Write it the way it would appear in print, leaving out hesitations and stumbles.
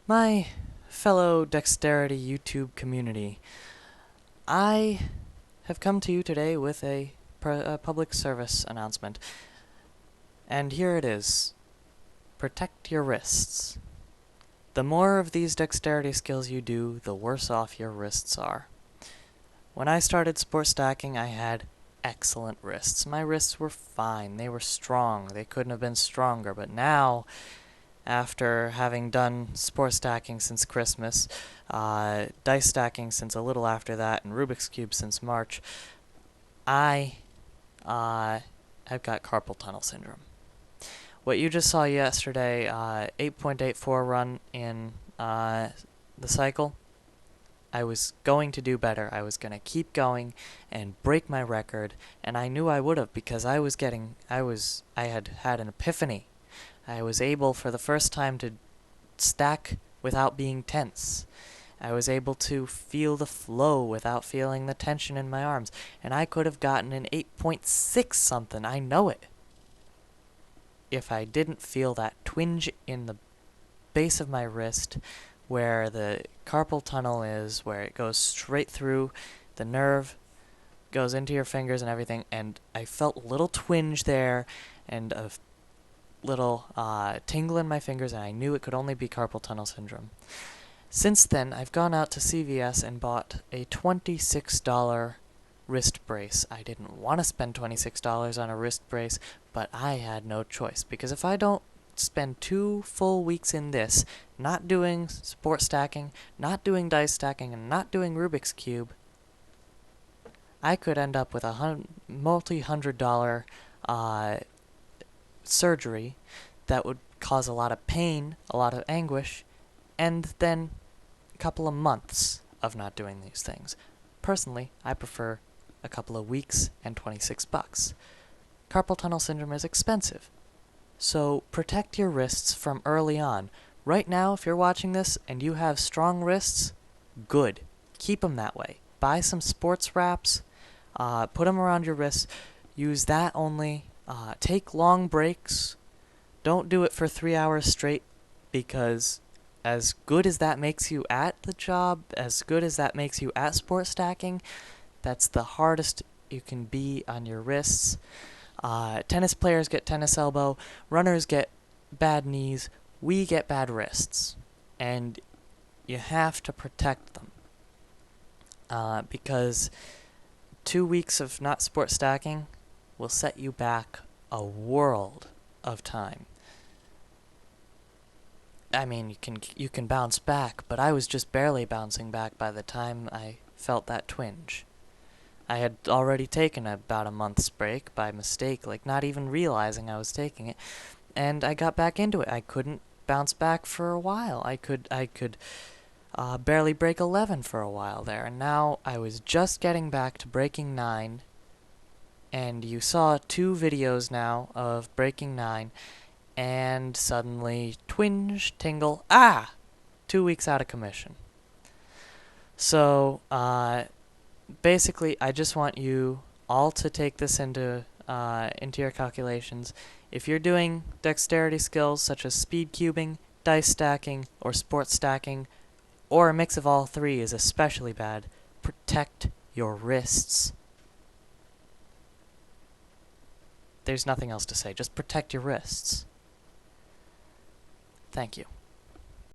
My fellow Dexterity YouTube community, I have come to you today with a public service announcement. And here it is. Protect your wrists. The more of these dexterity skills you do, the worse off your wrists are. When I started sport stacking, I had excellent wrists. My wrists were fine. They were strong. They couldn't have been stronger. But now, after having done sport stacking since Christmas, dice stacking since a little after that, and Rubik's Cube since March, I have got carpal tunnel syndrome. What you just saw yesterday, 8.84 run in the cycle, I was going to do better. I was going to keep going and break my record, and I knew I would have because I had had an epiphany. I was able for the first time to stack without being tense. I was able to feel the flow without feeling the tension in my arms, and I could have gotten an 8.6 something. I know it. If I didn't feel that twinge in the base of my wrist where the carpal tunnel is, where it goes straight through the nerve, goes into your fingers and everything, and I felt a little twinge there and a little tingle in my fingers, and I knew it could only be carpal tunnel syndrome. Since then, I've gone out to CVS and bought a $26 wrist brace. I didn't want to spend $26 on a wrist brace, but I had no choice, because if I don't spend 2 full weeks in this, not doing sport stacking, not doing dice stacking, and not doing Rubik's Cube, I could end up with a multi-$100 surgery that would cause a lot of pain, a lot of anguish, and then a couple of months of not doing these things. Personally, I prefer a couple of weeks and $26. Carpal tunnel syndrome is expensive, so protect your wrists from early on. Right now, if you're watching this and you have strong wrists, good. Keep them that way. Buy some sports wraps, put them around your wrists, use that only. Take long breaks. Don't do it for 3 hours straight, because as good as that makes you at the job, as good as that makes you at sport stacking, that's the hardest you can be on your wrists. Tennis players get tennis elbow, runners get bad knees, we get bad wrists. And you have to protect them. Because 2 weeks of not sport stacking will set you back a world of time. I mean, you can bounce back, but I was just barely bouncing back by the time I felt that twinge. I had already taken about a month's break by mistake, like not even realizing I was taking it, and I got back into it. I couldn't bounce back for a while. I could barely break 11 for a while there, and now I was just getting back to breaking 9, and you saw 2 videos now of breaking 9, and suddenly twinge, tingle, 2 weeks out of commission. So, basically, I just want you all to take this into your calculations. If you're doing dexterity skills such as speed cubing, dice stacking, or sport stacking, or a mix of all 3 is especially bad, protect your wrists. There's nothing else to say. Just protect your wrists. Thank you.